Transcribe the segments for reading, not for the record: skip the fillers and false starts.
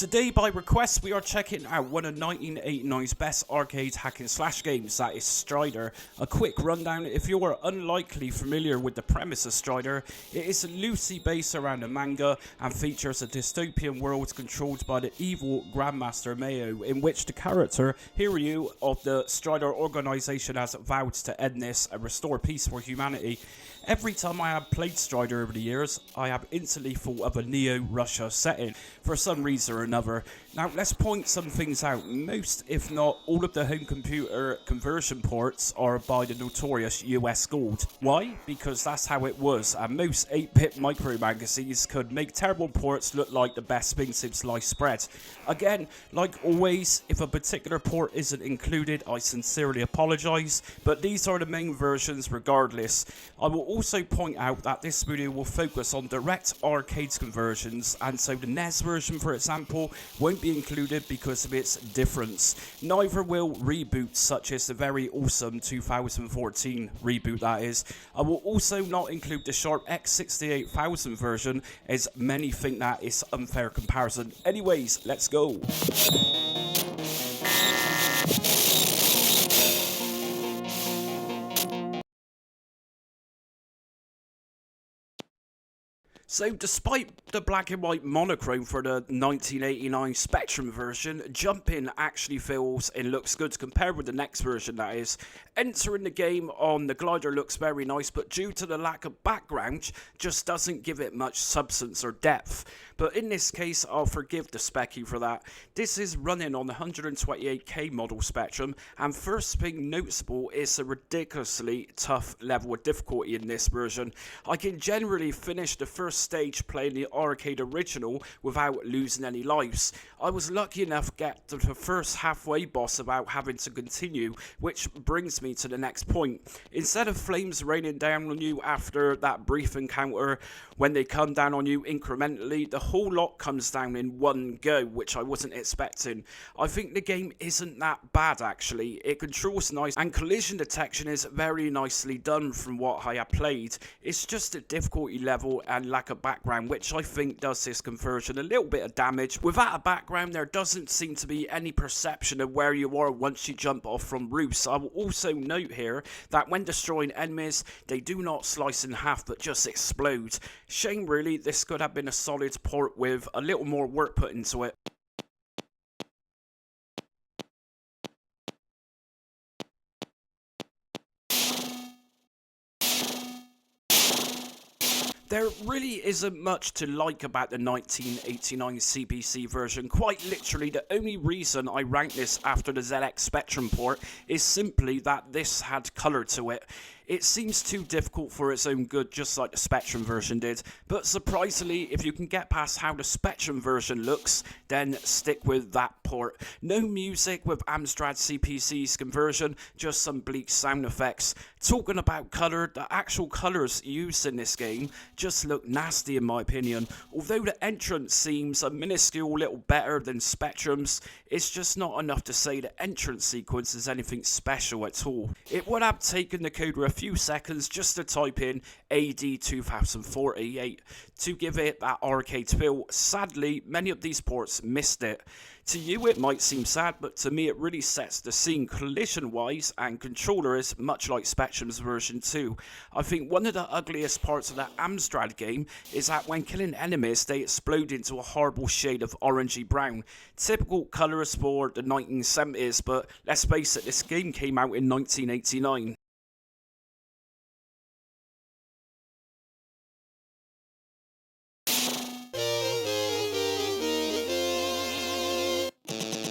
Today, by request, we are checking out one of 1989's best arcade hack and slash games, that is Strider. A quick rundown: if you are unlikely familiar with the premise of Strider, it is loosely based around a manga and features a dystopian world controlled by the evil Grandmaster Mayo, in which the character Hiryu of the Strider organization has vowed to end this and restore peace for humanity. Every time I have played Strider over the years, I have instantly thought of a Neo-Russia setting, for some reason or another. Now, let's point some things out. Most, if not all, of the home computer conversion ports are by the notorious US Gold. Why? Because that's how it was, and most 8-bit micro magazines could make terrible ports look like the best thing since sliced bread. Again, like always, if a particular port isn't included, I sincerely apologise, but these are the main versions regardless. I will also point out that this video will focus on direct arcade conversions, and so the NES version, for example, won't be included because of its difference. Neither will reboots such as the very awesome 2014 reboot, that is. I will also not include the Sharp X68000 version, as many think that is unfair comparison. Anyways, let's go. So, despite the black and white monochrome for the 1989 Spectrum version, jumping actually feels and looks good compared with the next version, that is. Entering the game on the glider looks very nice, but due to the lack of background, just doesn't give it much substance or depth. But in this case, I'll forgive the specky for that. This is running on the 128K model Spectrum, and first thing noticeable is a ridiculously tough level of difficulty in this version. I can generally finish the first stage playing the arcade original without losing any lives. I was lucky enough to get to the first halfway boss without having to continue, which brings me to the next point. Instead of flames raining down on you after that brief encounter, when they come down on you incrementally, the whole lot comes down in one go, which I wasn't expecting. I think the game isn't that bad actually. It controls nice, and collision detection is very nicely done from what I have played. It's just a difficulty level and lack of background, which I think does this conversion a little bit of damage. Without a background, there doesn't seem to be any perception of where you are once you jump off from roofs. I will also note here that when destroying enemies, they do not slice in half but just explode. Shame really, this could have been a solid port with a little more work put into it. There really isn't much to like about the 1989 CPC version. Quite literally, the only reason I rank this after the ZX Spectrum port is simply that this had colour to it. It seems too difficult for its own good, just like the Spectrum version did. But surprisingly, if you can get past how the Spectrum version looks, then stick with that port. No music with Amstrad CPC's conversion, just some bleak sound effects. Talking about colour, the actual colours used in this game just look nasty in my opinion. Although the entrance seems a minuscule little better than Spectrum's, it's just not enough to say the entrance sequence is anything special at all. It would have taken the coder a few seconds just to type in AD 2048 to give it that arcade feel. Sadly, many of these ports missed it. To you it might seem sad, but to me it really sets the scene collision wise, and controller is much like Spectrum's version 2. I think one of the ugliest parts of the Amstrad game is that when killing enemies they explode into a horrible shade of orangey brown. Typical colours for the 1970s, but let's face it, this game came out in 1989.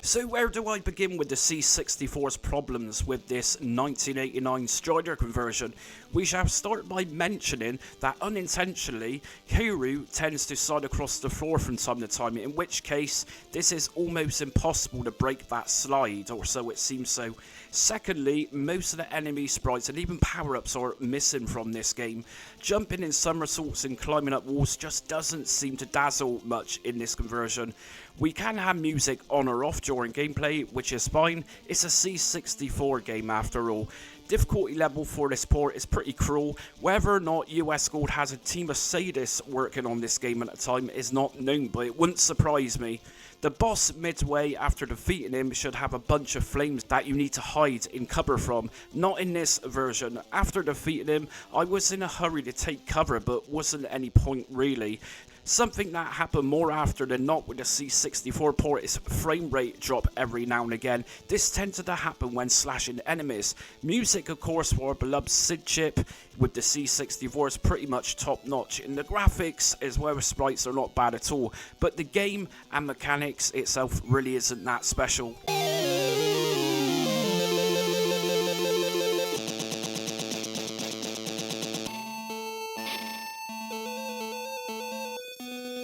So where do I begin with the C64's problems with this 1989 Strider conversion? We shall start by mentioning that unintentionally, Hiryu tends to slide across the floor from time to time, in which case this is almost impossible to break that slide, or so it seems so. Secondly, most of the enemy sprites and even power-ups are missing from this game. Jumping in somersaults and climbing up walls just doesn't seem to dazzle much in this conversion. We can have music on or off during gameplay, which is fine. It's a C64 game after all. Difficulty level for this port is pretty cruel. Whether or not US Gold has a team of sadists working on this game at the time is not known, but it wouldn't surprise me. The boss midway after defeating him should have a bunch of flames that you need to hide in cover from. Not in this version. After defeating him, I was in a hurry to take cover, but wasn't any point really. Something that happened more after than not with the C64 port is frame rate drop every now and again. This tended to happen when slashing enemies. Music, of course, for our beloved SID chip with the C64 is pretty much top notch, and the graphics as well as sprites are not bad at all, but the game and mechanics itself really isn't that special.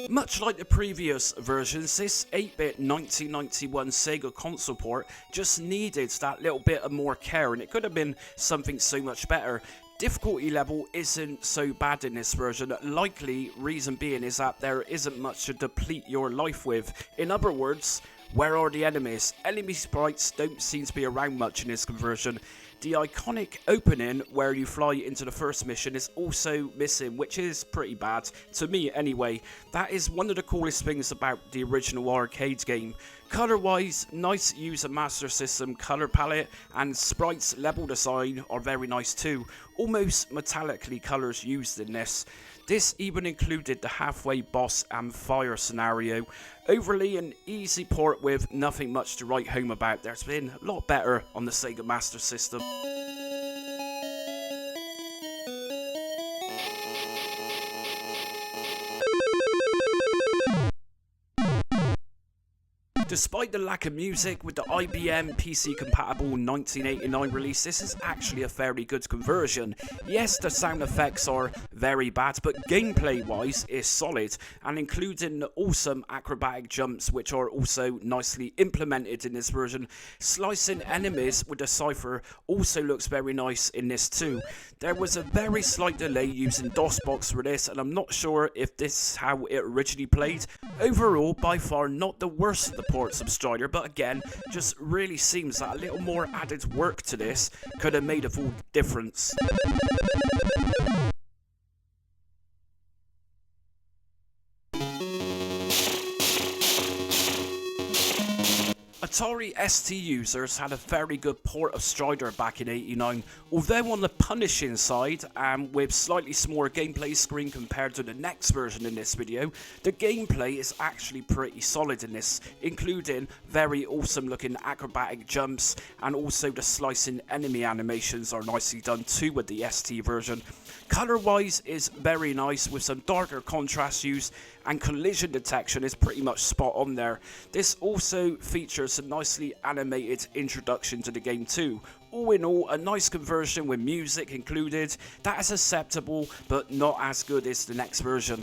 Much like the previous versions, this 8-bit 1991 Sega console port just needed that little bit of more care, and it could have been something so much better. Difficulty level isn't so bad in this version, likely reason being is that there isn't much to deplete your life with. In other words, where are the enemies? Enemy sprites don't seem to be around much in this conversion. The iconic opening where you fly into the first mission is also missing, which is pretty bad, to me anyway. That is one of the coolest things about the original arcade game. Color wise, nice use of Master System color palette, and sprites level design are very nice too. Almost metallically colors used in this. This even included the halfway boss and fire scenario. Overly an easy port with nothing much to write home about. There's been a lot better on the Sega Master System. Despite the lack of music with the IBM PC compatible 1989 release, this is actually a fairly good conversion. Yes, the sound effects are very bad, but gameplay wise is solid, and including awesome acrobatic jumps which are also nicely implemented in this version. Slicing enemies with the cipher also looks very nice in this too. There was a very slight delay using DOSBox for this, and I'm not sure if this is how it originally played. Overall, by far not the worst of the ports of Strider, but again, just really seems that a little more added work to this could have made a full difference. Atari ST users had a very good port of Strider back in '89, although on the punishing side and with slightly smaller gameplay screen compared to the next version in this video, the gameplay is actually pretty solid in this, including very awesome looking acrobatic jumps, and also the slicing enemy animations are nicely done too with the ST version. Color wise is very nice with some darker contrast use, and collision detection is pretty much spot on there. This also features a nicely animated introduction to the game too. All in all, a nice conversion with music included that is acceptable but not as good as the next version.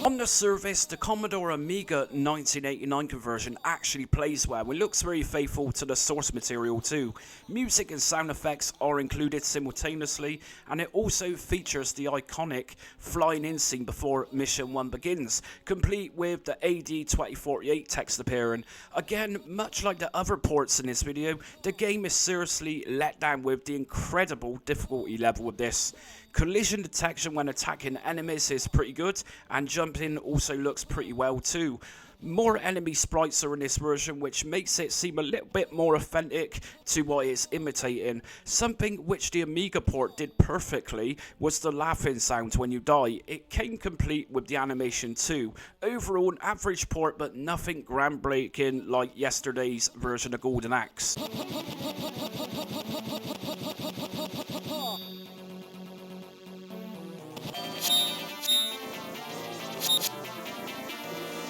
On the surface, the Commodore Amiga 1989 conversion actually plays well. It looks very faithful to the source material too. Music and sound effects are included simultaneously, and it also features the iconic flying in scene before Mission 1 begins, complete with the AD 2048 text appearing. Again, much like the other ports in this video, the game is seriously let down with the incredible difficulty level of this. Collision detection when attacking enemies is pretty good, and jumping also looks pretty well too. More enemy sprites are in this version, which makes it seem a little bit more authentic to what it's imitating. Something which the Amiga port did perfectly was the laughing sound when you die. It came complete with the animation too. Overall, an average port, but nothing groundbreaking like yesterday's version of Golden Axe.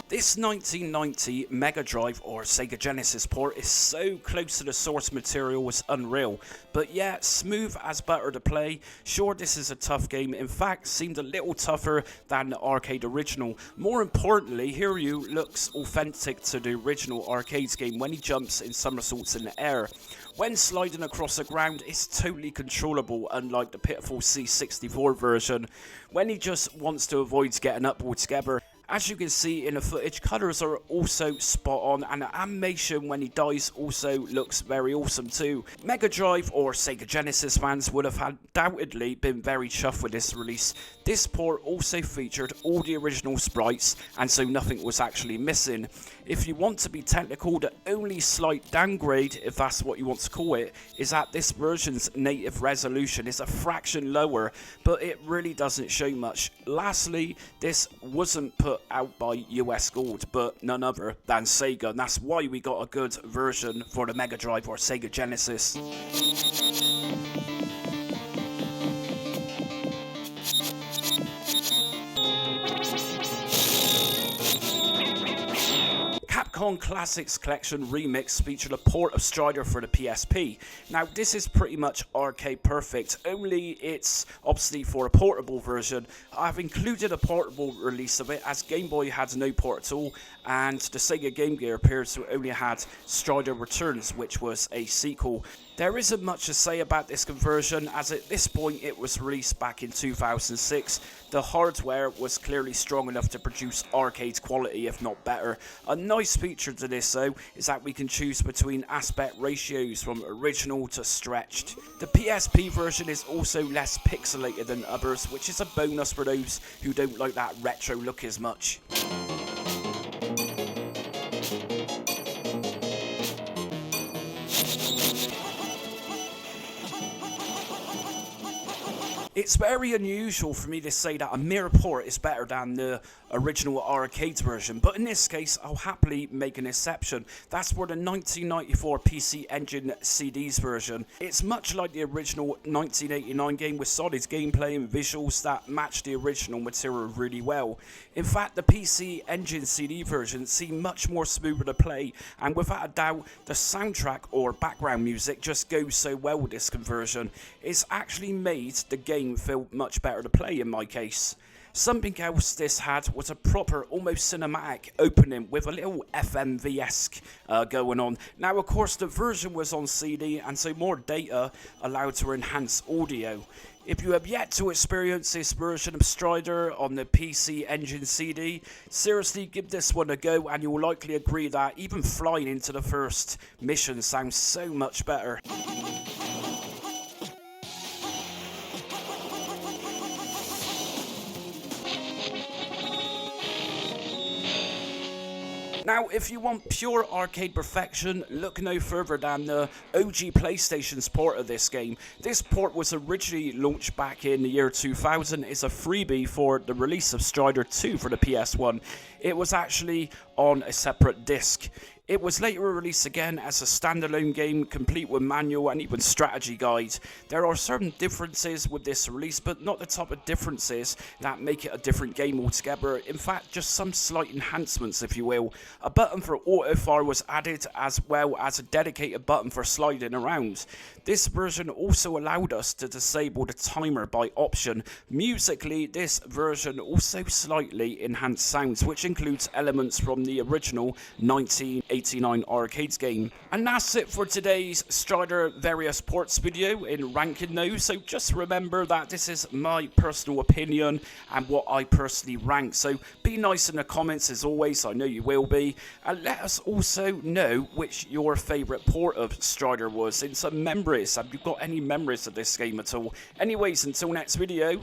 This 1990 Mega Drive or Sega Genesis port is so close to the source material, it's unreal. But yeah, smooth as butter to play. Sure, this is a tough game. In fact, seemed a little tougher than the arcade original. More importantly, Hiryu looks authentic to the original arcade game when he jumps in somersaults in the air. When sliding across the ground, it's totally controllable, unlike the pitiful C64 version, when he just wants to avoid getting upwards together. As you can see in the footage, colours are also spot on, and the animation when he dies also looks very awesome too. Mega Drive or Sega Genesis fans would have undoubtedly been very chuffed with this release. This port also featured all the original sprites, and so nothing was actually missing. If you want to be technical, the only slight downgrade, if that's what you want to call it, is that this version's native resolution is a fraction lower, but it really doesn't show much. Lastly, this wasn't put out by US Gold, but none other than Sega, and that's why we got a good version for the Mega Drive or Sega Genesis. Capcom Classics Collection Remix featured a port of Strider for the PSP. Now this is pretty much arcade perfect, only it's obviously for a portable version. I've included a portable release of it as Game Boy had no port at all, and the Sega Game Gear appears to only had Strider Returns, which was a sequel. There isn't much to say about this conversion, as at this point it was released back in 2006. The hardware was clearly strong enough to produce arcade quality, if not better. A nice feature to this though is that we can choose between aspect ratios from original to stretched. The PSP version is also less pixelated than others, which is a bonus for those who don't like that retro look as much. It's very unusual for me to say that a mirror port is better than the original arcade version, but in this case I'll happily make an exception. That's for the 1994 PC Engine CD's version. It's much like the original 1989 game with solid gameplay and visuals that match the original material really well. In fact, the PC Engine CD version seemed much more smoother to play, and without a doubt the soundtrack or background music just goes so well with this conversion. It's actually made the game feel much better to play in my case. Something else this had was a proper, almost cinematic opening with a little FMV-esque going on. Now of course the version was on CD, and so more data allowed to enhance audio. If you have yet to experience this version of Strider on the PC Engine CD, seriously give this one a go, and you'll likely agree that even flying into the first mission sounds so much better. Now, if you want pure arcade perfection, look no further than the OG PlayStation's port of this game. This port was originally launched back in the year 2000 as a freebie for the release of Strider 2 for the PS1. It was actually on a separate disc. It was later released again as a standalone game, complete with manual and even strategy guide. There are certain differences with this release, but not the type of differences that make it a different game altogether. In fact, just some slight enhancements, if you will. A button for autofire was added, as well as a dedicated button for sliding around. This version also allowed us to disable the timer by option. Musically, this version also slightly enhanced sounds, which includes elements from the original 1989 arcades game. And that's it for today's Strider various ports video in ranking those. So just remember that this is my personal opinion and what I personally rank. So be nice in the comments as always, I know you will be. And let us also know which your favourite port of Strider was in some memories. Have you got any memories of this game at all? Anyways, until next video.